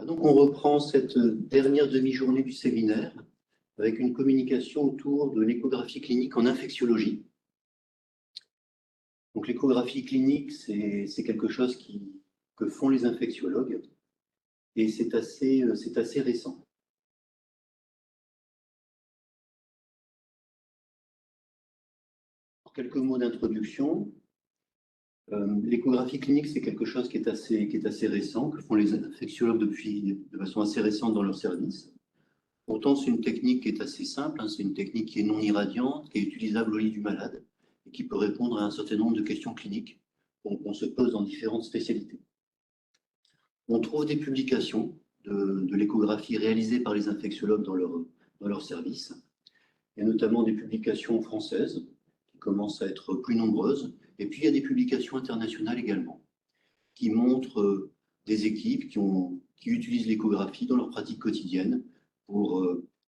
Donc, on reprend cette dernière demi-journée du séminaire avec une communication autour de l'échographie clinique en infectiologie. Donc, l'échographie clinique, c'est quelque chose que font les infectiologues et c'est assez récent. Pour quelques mots d'introduction, l'échographie clinique, c'est quelque chose qui est assez récent, que font les infectiologues de façon assez récente dans leur service. Pourtant, c'est une technique qui est assez simple, c'est une technique qui est non irradiante, qui est utilisable au lit du malade et qui peut répondre à un certain nombre de questions cliniques qu'on se pose dans différentes spécialités. On trouve des publications de l'échographie réalisées par les infectiologues dans leur service, et notamment des publications françaises qui commencent à être plus nombreuses, et puis il y a des publications internationales également qui montrent des équipes qui utilisent l'échographie dans leur pratique quotidienne pour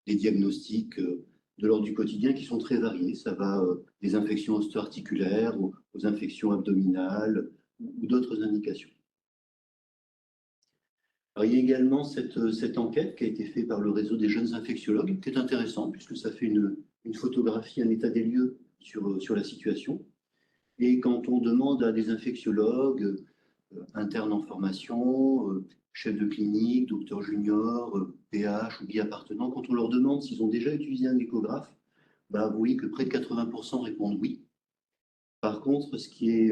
des diagnostics de l'ordre du quotidien qui sont très variés. Ça va des infections osteoarticulaires aux infections abdominales ou d'autres indications. Alors, il y a également cette enquête qui a été faite par le réseau des jeunes infectiologues, qui est intéressante puisque ça fait une photographie, un état des lieux sur la situation. Et quand on demande à des infectiologues, internes en formation, chefs de clinique, docteurs juniors, PH ou bi-appartenants, quand on leur demande s'ils ont déjà utilisé un échographe, vous voyez que près de 80% répondent oui. Par contre, ce qui est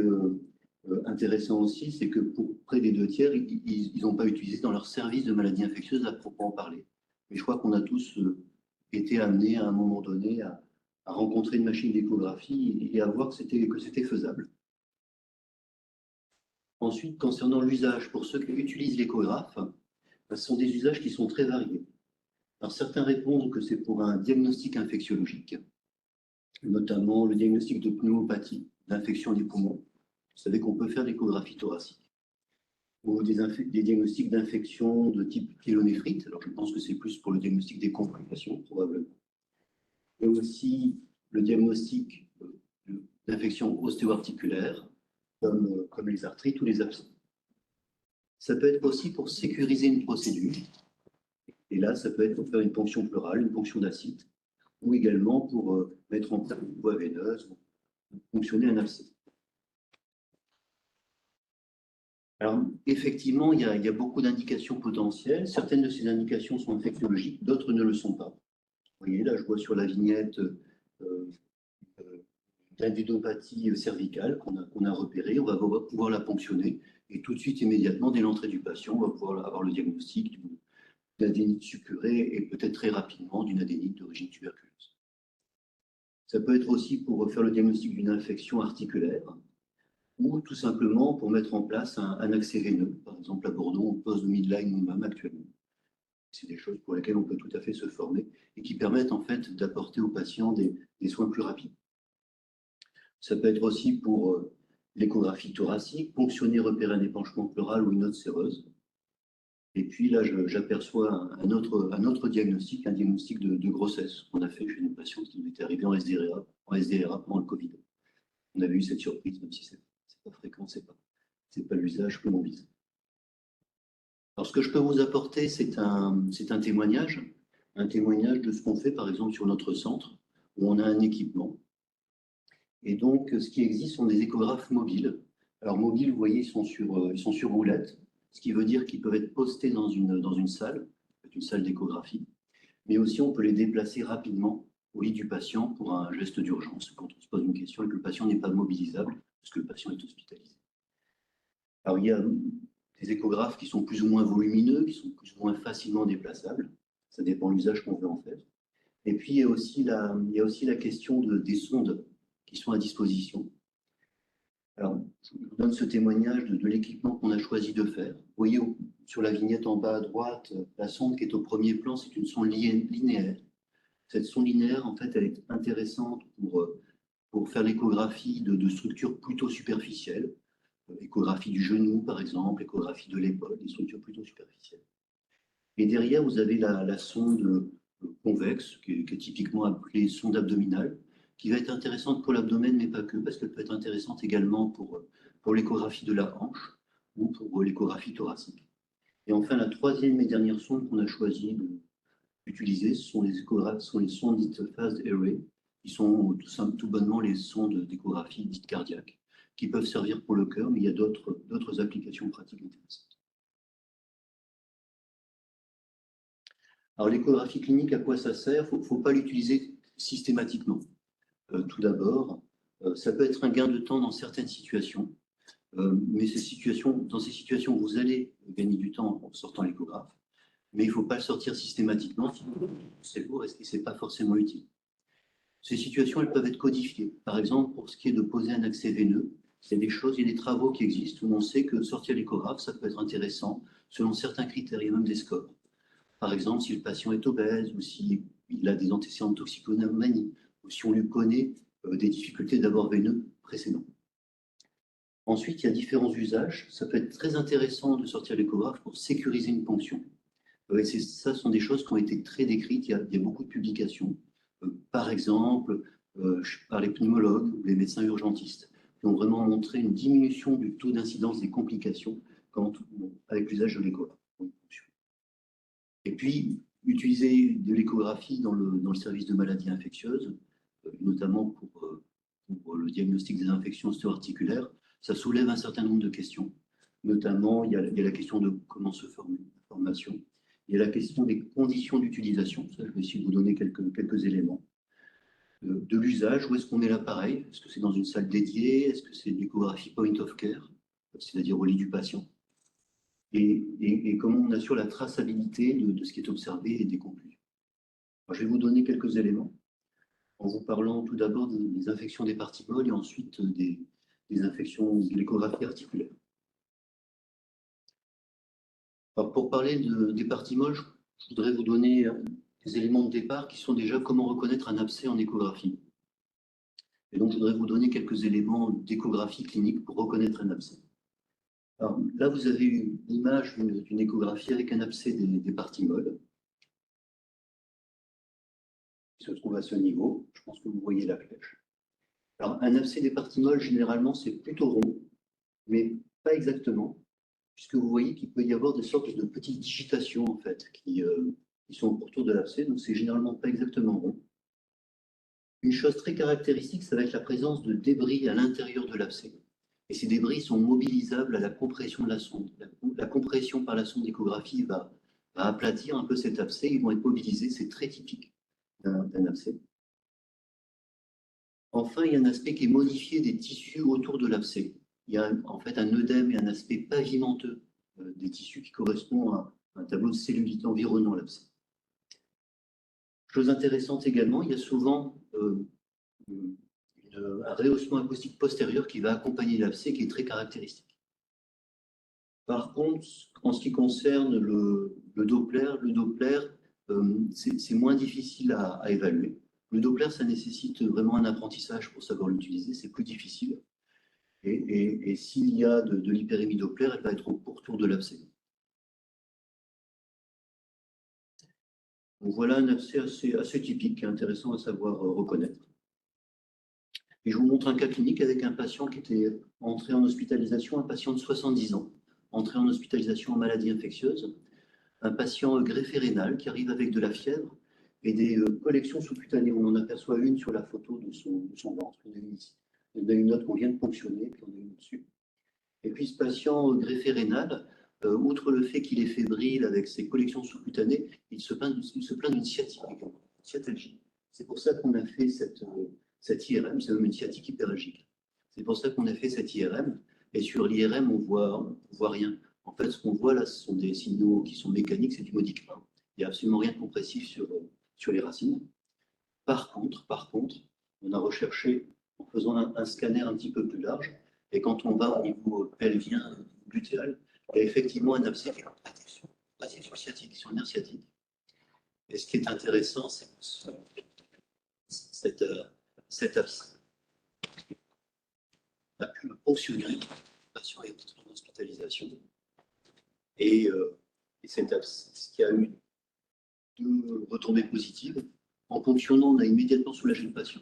intéressant aussi, c'est que pour près des 2 tiers, ils n'ont pas utilisé dans leur service de maladies infectieuses à proprement parler. Mais je crois qu'on a tous été amenés à un moment donné à rencontrer une machine d'échographie et à voir que c'était faisable. Ensuite, concernant l'usage, pour ceux qui utilisent l'échographe, ce sont des usages qui sont très variés. Alors, certains répondent que c'est pour un diagnostic infectiologique, notamment le diagnostic de pneumopathie, d'infection des poumons. Vous savez qu'on peut faire l'échographie thoracique. Ou des diagnostics d'infection de type pyélonéphrite. Alors, je pense que c'est plus pour le diagnostic des complications, probablement. Et aussi le diagnostic d'infection ostéo-articulaire, comme les arthrites ou les abcès. Ça peut être aussi pour sécuriser une procédure. Et là, ça peut être pour faire une ponction pleurale, une ponction d'acide, ou également pour mettre en place une voie veineuse, ou fonctionner un abcès. Alors, effectivement, il y a beaucoup d'indications potentielles. Certaines de ces indications sont infectiologiques, d'autres ne le sont pas. Vous voyez, là, je vois sur la vignette l'adénopathie cervicale qu'on a repérée. On va pouvoir la ponctionner et tout de suite, immédiatement, dès l'entrée du patient, on va pouvoir avoir le diagnostic d'une adénite suppurée et peut-être très rapidement d'une adénite d'origine tuberculeuse. Ça peut être aussi pour faire le diagnostic d'une infection articulaire ou tout simplement pour mettre en place un accès veineux. Par exemple, à Bordeaux, on pose le midline nous-mêmes actuellement. C'est des choses pour lesquelles on peut tout à fait se former et qui permettent en fait d'apporter aux patients des soins plus rapides. Ça peut être aussi pour l'échographie thoracique, ponctionner, repérer un épanchement pleural ou une note séreuse. Et puis là, j'aperçois un autre diagnostic, un diagnostic de grossesse qu'on a fait chez une patiente qui nous était arrivée en SDRA pendant le Covid. On avait eu cette surprise, même si c'est pas fréquent, c'est pas l'usage que l'on vise. Alors, ce que je peux vous apporter, c'est un témoignage de ce qu'on fait, par exemple, sur notre centre, où on a un équipement. Et donc, ce qui existe sont des échographes mobiles. Alors, mobiles, vous voyez, ils sont sur roulettes, ce qui veut dire qu'ils peuvent être postés dans une salle d'échographie. Mais aussi, on peut les déplacer rapidement au lit du patient pour un geste d'urgence, quand on se pose une question et que le patient n'est pas mobilisable, parce que le patient est hospitalisé. Alors, il y a des échographes qui sont plus ou moins volumineux, qui sont plus ou moins facilement déplaçables. Ça dépend de l'usage qu'on veut en faire. Et puis, il y a aussi la question des sondes qui sont à disposition. Alors, je vous donne ce témoignage de l'équipement qu'on a choisi de faire. Vous voyez sur la vignette en bas à droite, la sonde qui est au premier plan, c'est une sonde linéaire. Cette sonde linéaire, en fait, elle est intéressante pour faire l'échographie de structures plutôt superficielles. Échographie du genou, par exemple, échographie de l'épaule, des structures plutôt superficielles. Et derrière, vous avez la sonde convexe, qui est typiquement appelée sonde abdominale, qui va être intéressante pour l'abdomen, mais pas que, parce qu'elle peut être intéressante également pour l'échographie de la hanche ou pour l'échographie thoracique. Et enfin, la troisième et dernière sonde qu'on a choisi d'utiliser, ce sont les échographes, ce sont les sondes dites phased array, qui sont tout bonnement les sondes d'échographie dites cardiaques, qui peuvent servir pour le cœur, mais il y a d'autres applications pratiques intéressantes. Alors, l'échographie clinique, à quoi ça sert? Il ne faut pas l'utiliser systématiquement. Tout d'abord, ça peut être un gain de temps dans certaines situations, mais dans ces situations, vous allez gagner du temps en sortant l'échographe, mais il ne faut pas le sortir systématiquement, sinon c'est lourd et ce n'est pas forcément utile. Ces situations, elles peuvent être codifiées. Par exemple, pour ce qui est de poser un accès veineux, il y a des travaux qui existent où on sait que sortir l'échographe, ça peut être intéressant selon certains critères, il y a même des scores. Par exemple, si le patient est obèse ou s'il a des antécédents de toxicomanie ou si on lui connaît des difficultés d'abord veineux précédents. Ensuite, il y a différents usages. Ça peut être très intéressant de sortir l'échographe pour sécuriser une ponction. Ça sont des choses qui ont été très décrites. Il y a beaucoup de publications. Par exemple, par les pneumologues ou les médecins urgentistes qui ont vraiment montré une diminution du taux d'incidence des complications avec l'usage de l'échographe. Et puis, utiliser de l'échographie dans le service de maladies infectieuses, notamment pour le diagnostic des infections ostéo-articulaires, ça soulève un certain nombre de questions. Notamment, il y a la question de comment se former la formation. Il y a la question des conditions d'utilisation. Ça, je vais essayer de vous donner quelques éléments. De l'usage, où est-ce qu'on met l'appareil? Est-ce que c'est dans une salle dédiée? Est-ce que c'est l'échographie point of care, c'est-à-dire au lit du patient? Et comment on assure la traçabilité de ce qui est observé et des conclusions. Alors, je vais vous donner quelques éléments en vous parlant tout d'abord des infections des parties molles et ensuite des infections de l'échographie articulaire. Alors, pour parler des parties molles, je voudrais vous donner des éléments de départ qui sont déjà comment reconnaître un abcès en échographie. Et donc, je voudrais vous donner quelques éléments d'échographie clinique pour reconnaître un abcès. Alors, là, vous avez une image d'une échographie avec un abcès des parties molles qui se trouve à ce niveau. Je pense que vous voyez la flèche. Alors, un abcès des parties molles, généralement, c'est plutôt rond, mais pas exactement, puisque vous voyez qu'il peut y avoir des sortes de petites digitations, en fait, qui sont au pourtour de l'abcès, donc c'est généralement pas exactement rond. Une chose très caractéristique, ça va être la présence de débris à l'intérieur de l'abcès. Et ces débris sont mobilisables à la compression de la sonde. La compression par la sonde d'échographie va aplatir un peu cet abcès, ils vont être mobilisés, c'est très typique d'un abcès. Enfin, il y a un aspect qui est modifié des tissus autour de l'abcès. Il y a en fait un œdème et un aspect pavimenteux des tissus qui correspond à un tableau de cellulite environnant l'abcès. Chose intéressante également, il y a souvent un rehaussement acoustique postérieur qui va accompagner l'abcès, qui est très caractéristique. Par contre, en ce qui concerne le Doppler, c'est moins difficile à évaluer. Le Doppler, ça nécessite vraiment un apprentissage pour savoir l'utiliser, c'est plus difficile. Et s'il y a de l'hyperémie Doppler, elle va être au pourtour de l'abcès. Donc voilà un abcès assez typique, qui est intéressant à savoir reconnaître. Et je vous montre un cas clinique avec un patient qui était entré en hospitalisation, un patient de 70 ans, entré en hospitalisation en maladie infectieuse, un patient greffé rénal qui arrive avec de la fièvre et des collections sous-cutanées. On en aperçoit une sur la photo de son ventre, on a une autre qu'on vient de ponctionner, puis on a une dessus. Et puis ce patient greffé rénal, outre le fait qu'il est fébrile avec ses collections sous-cutanées, il se plaint d'une sciatique, sciatalgie. C'est pour ça qu'on a fait cette IRM, c'est même une sciatique hyperalgique. C'est pour ça qu'on a fait cette IRM. Et sur l'IRM, on voit rien. En fait, ce qu'on voit là, ce sont des signaux qui sont mécaniques, c'est du modique 1. Il n'y a absolument rien de compressif sur les racines. Par contre, on a recherché en faisant un scanner un petit peu plus large. Et quand on va au niveau pelvien, glutéal, il y a effectivement un abcès qui est basé sur le sciatique, sur le nerf sciatique. Et ce qui est intéressant, c'est que cet abcès a pu ponctionner. Le patient est en hospitalisation. Et cet abcès qui a eu 2 retombées positives, en ponctionnant, on a immédiatement soulagé le patient.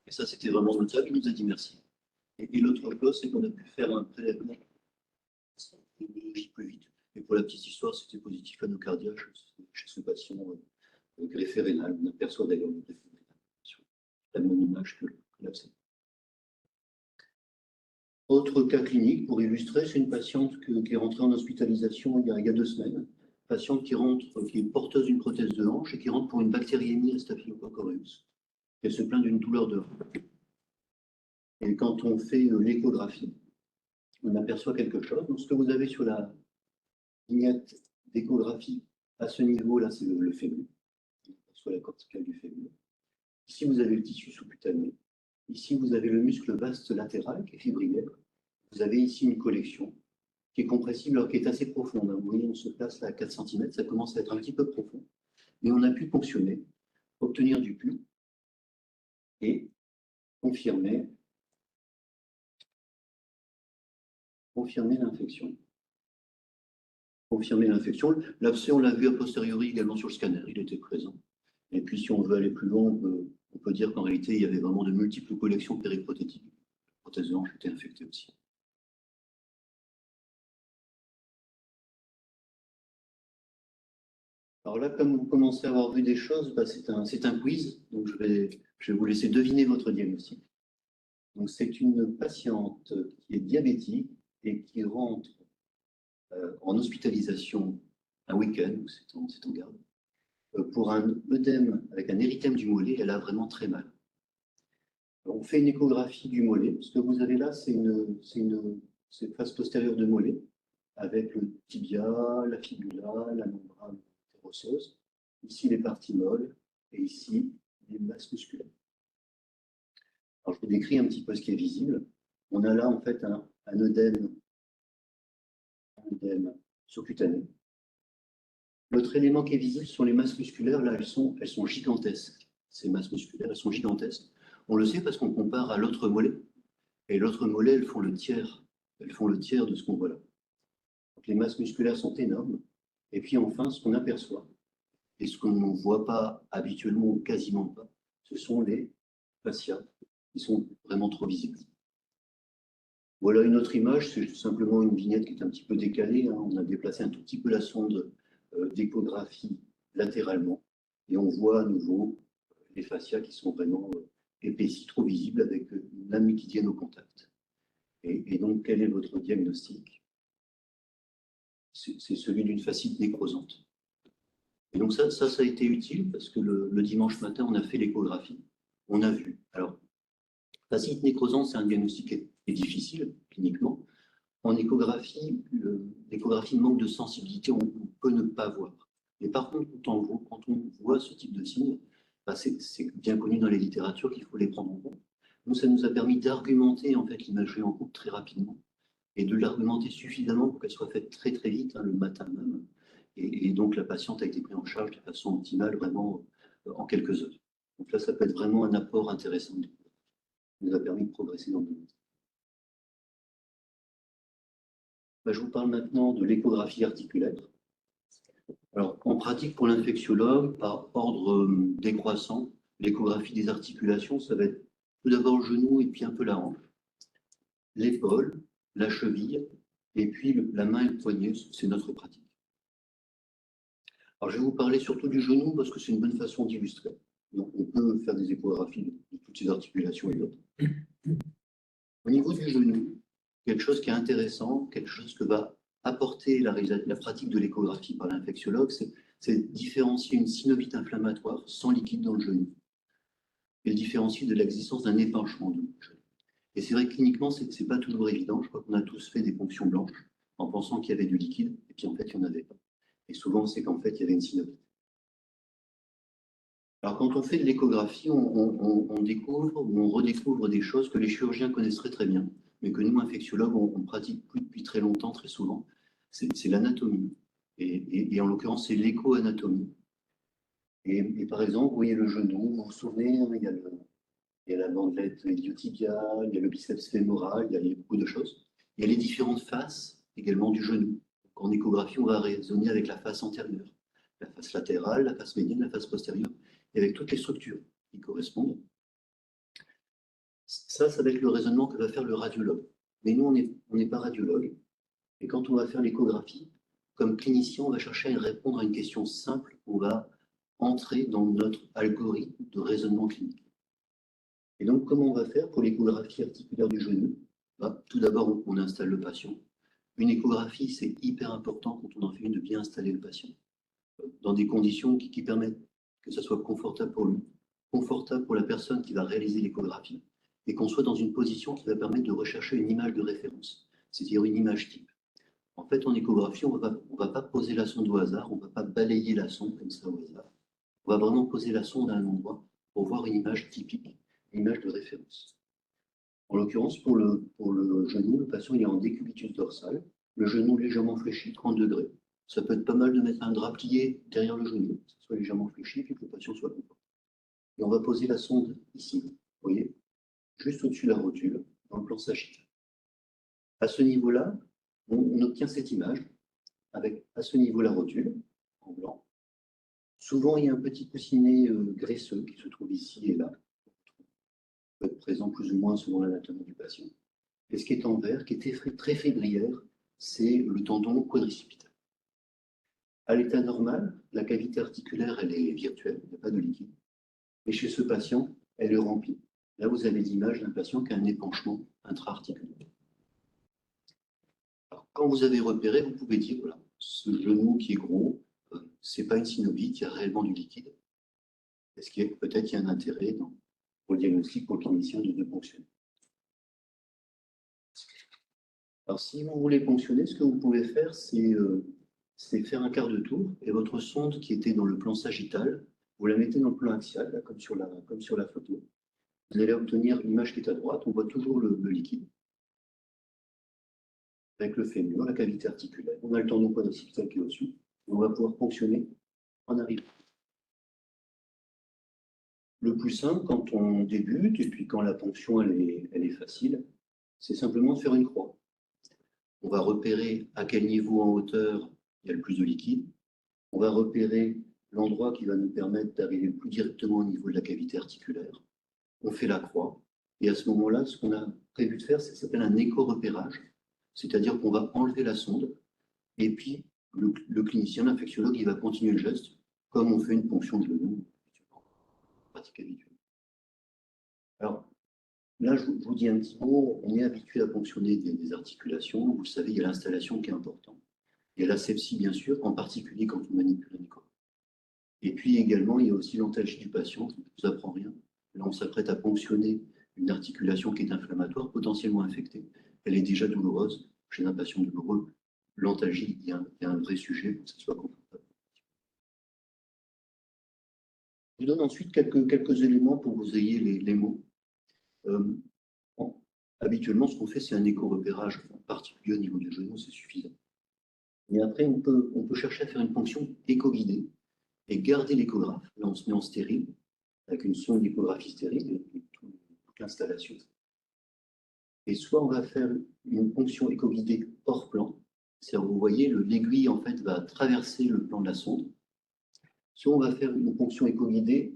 Et ça, c'était vraiment notable. Il nous a dit merci. Et l'autre chose, c'est qu'on a pu faire un prélèvement plus vite. Et pour la petite histoire, c'était positif à nos cardiaques chez ce patient greffé rénal. On aperçoit d'ailleurs le greffé rénal sur la même image que l'abcès. Autre cas clinique pour illustrer, c'est une patiente qui est rentrée en hospitalisation il y a 2 semaines. Patiente qui est porteuse d'une prothèse de hanche et qui rentre pour une bactériémie à Staphylococcus aureus. Elle se plaint d'une douleur de hanche. Et quand on fait l'échographie, on aperçoit quelque chose. Donc, ce que vous avez sur la vignette d'échographie à ce niveau-là, c'est le fémur, soit la corticale du fémur. Ici, vous avez le tissu sous-cutané. Ici, vous avez le muscle vaste latéral qui est fibrillaire. Vous avez ici une collection qui est compressible, alors qui est assez profonde. Vous voyez, on se place là à 4 cm, ça commence à être un petit peu profond. Mais on a pu ponctionner, obtenir du pus et confirmer l'infection. Confirmer l'infection. L'abcès, on l'a vu a posteriori également sur le scanner, il était présent. Et puis, si on veut aller plus loin, on peut dire qu'en réalité, il y avait vraiment de multiples collections périprothétiques. La prothèse de hanche était infectée aussi. Alors là, comme vous commencez à avoir vu des choses, c'est un quiz, donc je vais vous laisser deviner votre diagnostic. Donc, c'est une patiente qui est diabétique et qui rentre en hospitalisation un week-end, c'est en garde, pour un œdème avec un érythème du mollet. Elle a vraiment très mal. Alors, on fait une échographie du mollet. Ce que vous avez là, c'est cette face postérieure de mollet avec le tibia, la fibula, la membrane osseuse. Ici, les parties molles et ici, les masses musculaires. Alors, je vous décris un petit peu ce qui est visible. On a là, en fait, un œdème sous-cutané. L'autre élément qui est visible sont les masses musculaires. Là, elles sont gigantesques. Ces masses musculaires, elles sont gigantesques. On le sait parce qu'on compare à l'autre mollet. Et l'autre mollet, elles font le tiers. Elles font le tiers de ce qu'on voit là. Donc, les masses musculaires sont énormes. Et puis enfin, ce qu'on aperçoit, et ce qu'on ne voit pas habituellement ou quasiment pas, ce sont les fascias qui sont vraiment trop visibles. Voilà une autre image, c'est simplement une vignette qui est un petit peu décalée. On a déplacé un tout petit peu la sonde d'échographie latéralement et on voit à nouveau les fascias qui sont vraiment épaissis, trop visibles avec une lame liquidienne au contact. Et donc, quel est votre diagnostic? C'est celui d'une fascite nécrosante. Et donc ça a été utile parce que le dimanche matin, on a fait l'échographie. On a vu. Alors, fascite nécrosante, c'est un diagnostic qui est difficile cliniquement. En échographie, l'échographie manque de sensibilité, on peut ne pas voir. Mais par contre, quand on voit ce type de signes, c'est bien connu dans les littératures qu'il faut les prendre en compte. Donc ça nous a permis d'argumenter en fait l'imagerie en groupe très rapidement et de l'argumenter suffisamment pour qu'elle soit faite très très vite, le matin même. Et donc la patiente a été prise en charge de façon optimale vraiment en quelques heures. Donc là, ça peut être vraiment un apport intéressant. Ça nous a permis de progresser dans le domaine. Je vous parle maintenant de l'échographie articulaire. Alors, en pratique, pour l'infectiologue, par ordre décroissant, l'échographie des articulations, ça va être tout d'abord le genou et puis un peu la hanche, l'épaule, la cheville, et puis la main et le poignet, c'est notre pratique. Alors, je vais vous parler surtout du genou parce que c'est une bonne façon d'illustrer. Donc, on peut faire des échographies de toutes ces articulations et d'autres. Au niveau du genou, quelque chose qui est intéressant, quelque chose que va apporter la pratique de l'échographie par l'infectiologue, c'est différencier une synovite inflammatoire sans liquide dans le genou et le différencier de l'existence d'un épanchement du genou. Et c'est vrai que cliniquement, ce n'est pas toujours évident. Je crois qu'on a tous fait des ponctions blanches en pensant qu'il y avait du liquide, et puis en fait, il n'y en avait pas. Et souvent, c'est qu'en fait, il y avait une synovite. Alors, quand on fait de l'échographie, on découvre ou on redécouvre des choses que les chirurgiens connaissent très bien, mais que nous, infectiologues, on pratique plus depuis très longtemps, très souvent. C'est l'anatomie. Et en l'occurrence, c'est l'écho-anatomie. Et par exemple, vous voyez le genou, vous vous souvenez, il y a la bandelette iliotibiale, il y a le biceps fémoral, il y a beaucoup de choses. Il y a les différentes faces également du genou. En échographie, on va raisonner avec la face antérieure, la face latérale, la face médiane, la face postérieure, et avec toutes les structures qui correspondent. Ça va être le raisonnement que va faire le radiologue. Mais nous, on n'est pas radiologue. Et quand on va faire l'échographie, comme clinicien, on va chercher à répondre à une question simple. On va entrer dans notre algorithme de raisonnement clinique. Et donc, comment on va faire pour l'échographie articulaire du genou? Tout d'abord, on installe le patient. Une échographie, c'est hyper important quand on en fait une de bien installer le patient dans des conditions qui permettent que ça soit confortable pour lui, confortable pour la personne qui va réaliser l'échographie, et qu'on soit dans une position qui va permettre de rechercher une image de référence, c'est-à-dire une image type. En fait, en échographie, on ne va pas poser la sonde au hasard, on ne va pas balayer la sonde comme ça au hasard. On va vraiment poser la sonde à un endroit pour voir une image typique, une image de référence. En l'occurrence, pour le genou, le patient il est en décubitus dorsal, le genou légèrement fléchi, 30 degrés. Ça peut être pas mal de mettre un drap plié derrière le genou, que ce soit légèrement fléchi, puis que le patient soit confortable. Et on va poser la sonde ici, vous voyez, juste au-dessus de la rotule, dans le plan sagittal. À ce niveau-là, on obtient cette image, avec à ce niveau la rotule, en blanc. Souvent, il y a un petit coussinet graisseux qui se trouve ici et là, peut être présent plus ou moins selon l'anatomie du patient. Et ce qui est en vert, qui est très fébrière, c'est le tendon quadricipital. À l'état normal, la cavité articulaire, elle est virtuelle, il n'y a pas de liquide. Mais chez ce patient, elle est remplie. Là, vous avez l'image d'un patient qui a un épanchement intra-articulaire. Alors, quand vous avez repéré, vous pouvez dire, voilà, ce genou qui est gros, ce n'est pas une synovite, il y a réellement du liquide. Est-ce qu'il y a peut-être un intérêt pour le diagnostic, pour le clinicien de ponctionner? Alors, si vous voulez ponctionner, ce que vous pouvez faire, c'est faire un quart de tour, et votre sonde qui était dans le plan sagittal, vous la mettez dans le plan axial, là, comme sur la photo. Vous allez obtenir l'image qui est à droite, on voit toujours le liquide, avec le fémur, la cavité articulaire. On a le tendon quadricipital qui est au-dessus, on va pouvoir ponctionner en arrivant. Le plus simple, quand on débute, et puis quand la ponction elle est facile, c'est simplement de faire une croix. On va repérer à quel niveau en hauteur il y a le plus de liquide. On va repérer l'endroit qui va nous permettre d'arriver plus directement au niveau de la cavité articulaire. On fait la croix. Et à ce moment-là, ce qu'on a prévu de faire, ça s'appelle un écho-repérage. C'est-à-dire qu'on va enlever la sonde et puis le clinicien, l'infectiologue, il va continuer le geste comme on fait une ponction de genou, pratique habituelle. Alors, là, je vous dis un petit mot, on est habitué à ponctionner des articulations. Vous le savez, il y a l'installation qui est importante. Il y a l'asepsie, bien sûr, en particulier quand on manipule un écho. Et puis également, il y a aussi l'antalgie du patient, qui ne vous apprend rien. Là, on s'apprête à ponctionner une articulation qui est inflammatoire, potentiellement infectée. Elle est déjà douloureuse. Chez un patient douloureux, l'antalgie, il y a un vrai sujet pour que ça soit confortable. Je vous donne ensuite quelques éléments pour que vous ayez les mots. Habituellement, ce qu'on fait, c'est un écho-repérage, en particulier au niveau du genou, c'est suffisant. Et après, on peut chercher à faire une ponction écho-guidée et garder l'échographe. Là, on se met en stérile, avec une sonde d'échographie stérile, et toute l'installation. Et soit on va faire une ponction écho-guidée hors plan, c'est-à-dire, vous voyez, l'aiguille, en fait, va traverser le plan de la sonde. Soit on va faire une ponction écho-guidée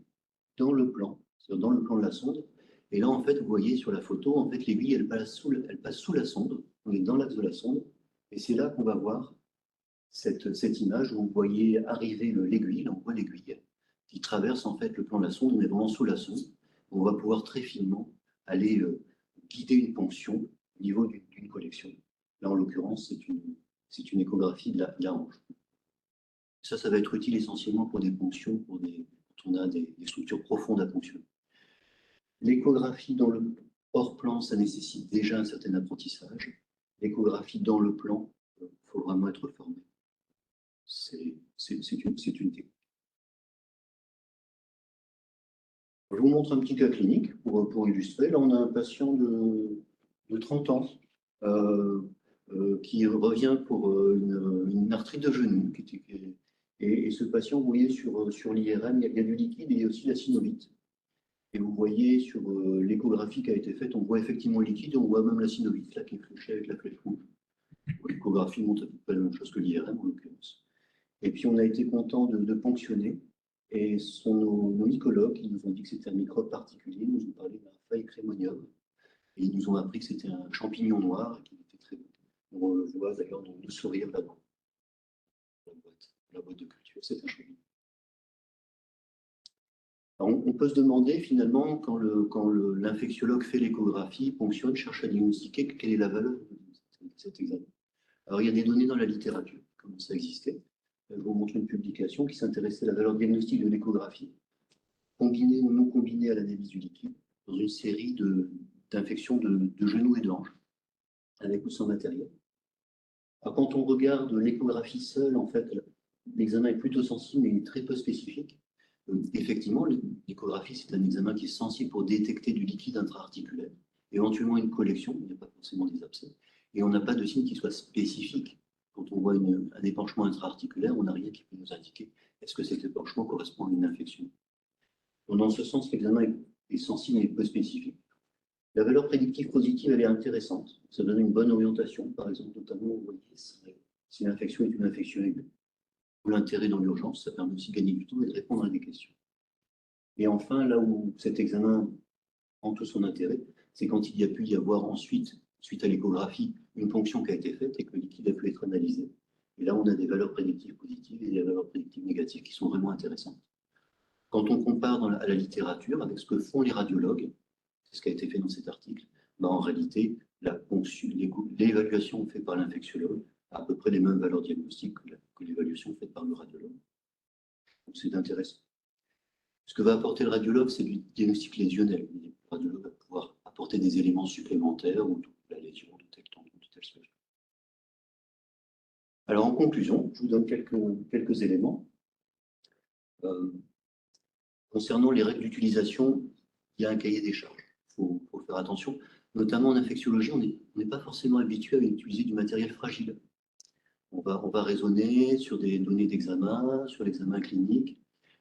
dans le plan, c'est-à-dire dans le plan de la sonde. Et là, en fait, vous voyez sur la photo, en fait, l'aiguille, elle passe sous la sonde. On est dans l'axe de la sonde. Et c'est là qu'on va voir cette image où vous voyez arriver l'aiguille, là on voit l'aiguille qui traverse en fait le plan de la sonde, on est vraiment sous la sonde. On va pouvoir très finement aller guider une ponction au niveau d'une collection. Là, en l'occurrence, c'est une échographie de la hanche. Ça va être utile essentiellement pour des ponctions, quand on a des structures profondes à ponctionner. L'échographie dans le hors plan, ça nécessite déjà un certain apprentissage. L'échographie dans le plan, il faut vraiment être formé. C'est une technique. Je vous montre un petit cas clinique pour illustrer. Là, on a un patient de 30 ans qui revient pour une arthrite de genou. Et ce patient, vous voyez sur l'IRM, il y a du liquide et aussi la synovite. Et vous voyez sur l'échographie qui a été faite, on voit effectivement le liquide et on voit même la synovite là qui est fléchée avec la flèche rouge. L'échographie montre à peu près la même chose que l'IRM en l'occurrence. Et puis on a été content de ponctionner. Et ce sont nos mycologues qui nous ont dit que c'était un microbe particulier. Ils nous ont parlé d'un Phaecremonium. Et ils nous ont appris que c'était un champignon noir et qu'il était très bon. On le voit d'ailleurs dans le sourire là-bas. la boîte de culture, c'est un cheminement. On peut se demander finalement, quand l'infectiologue fait l'échographie, ponctionne, cherche à diagnostiquer quelle est la valeur de cet examen. Alors il y a des données dans la littérature, comment ça existait. Je vais vous montrer une publication qui s'intéressait à la valeur diagnostique de l'échographie, combinée ou non combinée à l'analyse du liquide, dans une série d'infections de genoux et de hanches, avec ou sans matériel. Alors, quand on regarde l'échographie seule, en fait, l'examen est plutôt sensible, mais il est très peu spécifique. Effectivement, l'échographie, c'est un examen qui est sensible pour détecter du liquide intra-articulaire, éventuellement une collection, il n'y a pas forcément des abcès, et on n'a pas de signe qui soit spécifique. Quand on voit un épanchement intra-articulaire, on n'a rien qui peut nous indiquer est-ce que cet épanchement correspond à une infection. Donc, dans ce sens, l'examen est sensible et peu spécifique. La valeur prédictive positive, elle est intéressante. Ça donne une bonne orientation, par exemple, notamment, vous voyez, si l'infection est une infection aiguë. L'intérêt dans l'urgence, ça permet aussi de gagner du temps et de répondre à des questions. Et enfin, là où cet examen prend tout son intérêt, c'est quand il y a pu y avoir ensuite, suite à l'échographie, une ponction qui a été faite et que le liquide a pu être analysé. Et là, on a des valeurs prédictives positives et des valeurs prédictives négatives qui sont vraiment intéressantes. Quand on compare à la littérature avec ce que font les radiologues, c'est ce qui a été fait dans cet article, en réalité, l'évaluation faite par l'infectiologue a à peu près les mêmes valeurs diagnostiques que l'évaluation faite par le radiologue. Donc c'est intéressant. Ce que va apporter le radiologue, c'est du diagnostic lésionnel. Le radiologue va pouvoir apporter des éléments supplémentaires ou la lésion de tel tendon, de tel sujet. Alors en conclusion, je vous donne quelques éléments. Concernant les règles d'utilisation, il y a un cahier des charges. Il faut faire attention. Notamment en infectiologie, on n'est pas forcément habitué à utiliser du matériel fragile. On va raisonner sur des données d'examen, sur l'examen clinique.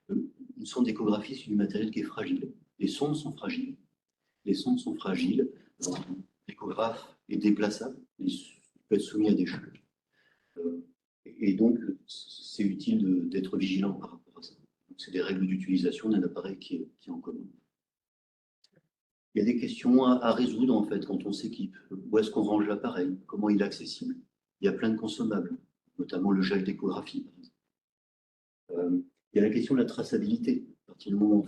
Une sonde d'échographie, c'est du matériel qui est fragile. Les sondes sont fragiles. Les sondes sont fragiles. L'échographe est déplaçable. Il peut être soumis à des chocs. Et donc, c'est utile d'être vigilant par rapport à ça. C'est des règles d'utilisation d'un appareil qui est en commun. Il y a des questions à résoudre, en fait, quand on s'équipe. Où est-ce qu'on range l'appareil? Comment il est accessible? Il y a plein de consommables, notamment le gel d'échographie, par exemple. Il y a la question de la traçabilité. À partir du moment où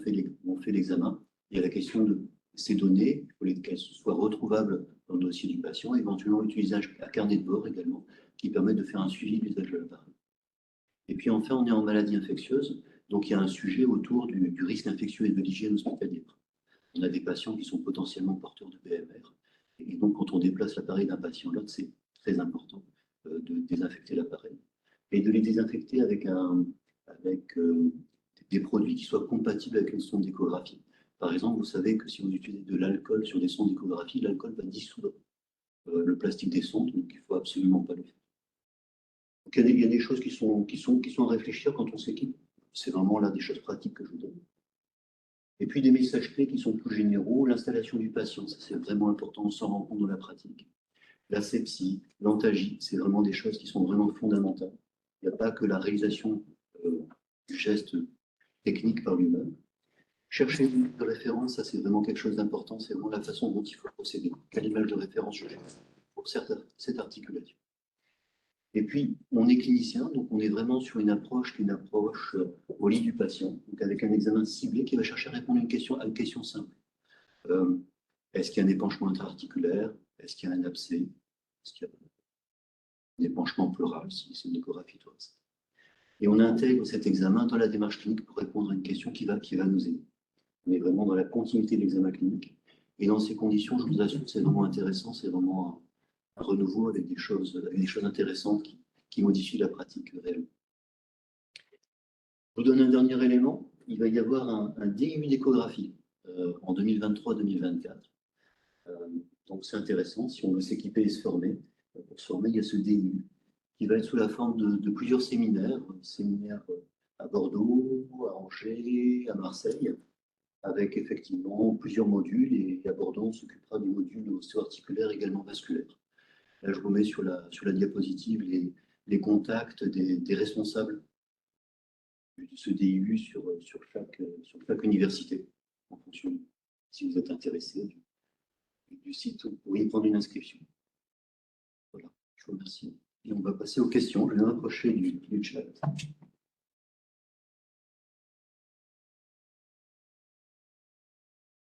on fait l'examen, il y a la question de ces données, il faut qu'elles soient retrouvables dans le dossier du patient, éventuellement utiliser un carnet de bord également, qui permet de faire un suivi de l'usage de l'appareil. Et puis enfin, on est en maladie infectieuse, donc il y a un sujet autour du risque infectieux et de l'hygiène hospitalière. On a des patients qui sont potentiellement porteurs de BMR. Et donc, quand on déplace l'appareil d'un patient à l'autre, c'est très important de désinfecter l'appareil. Et de les désinfecter avec des produits qui soient compatibles avec une sonde d'échographie. Par exemple, vous savez que si vous utilisez de l'alcool sur des sondes d'échographie, l'alcool va dissoudre le plastique des sondes, donc il ne faut absolument pas le faire. Donc, il y a des choses qui sont à réfléchir quand on s'équipe. C'est vraiment là des choses pratiques que je vous donne. Et puis des messages clés qui sont plus généraux, l'installation du patient, ça c'est vraiment important, on s'en rend compte dans la pratique. L'asepsie, l'antagie, c'est vraiment des choses qui sont vraiment fondamentales. Il n'y a pas que la réalisation du geste technique par lui-même. Chercher une image de référence, ça c'est vraiment quelque chose d'important, c'est vraiment la façon dont il faut procéder. Quelle image de référence je cherche pour cette articulation. Et puis, on est clinicien, donc on est vraiment sur une approche au lit du patient, donc avec un examen ciblé qui va chercher à répondre à une question simple. Est-ce qu'il y a un épanchement intra-articulaire? Est-ce qu'il y a un abcès? Est-ce qu'il y a un épanchement pleural, si c'est une échographie thoracique? Et on intègre cet examen dans la démarche clinique pour répondre à une question qui va nous aider. On est vraiment dans la continuité de l'examen clinique. Et dans ces conditions, je vous assure, c'est vraiment intéressant, c'est vraiment un renouveau avec des choses intéressantes qui modifient la pratique réelle. Je vous donne un dernier élément. Il va y avoir un DU d'échographie en 2023-2024. Donc c'est intéressant si on veut s'équiper et se former. Pour se former, il y a ce DU qui va être sous la forme de plusieurs séminaires à Bordeaux, à Angers, à Marseille, avec effectivement plusieurs modules. Et à Bordeaux, on s'occupera du module ostéo-articulaire également vasculaire. Là, je vous mets sur la diapositive les contacts des responsables de ce DU sur chaque université, en fonction, si vous êtes intéressé, du site où vous pourriez prendre une inscription. Voilà, je vous remercie. Et on va passer aux questions. Je vais m'approcher du chat.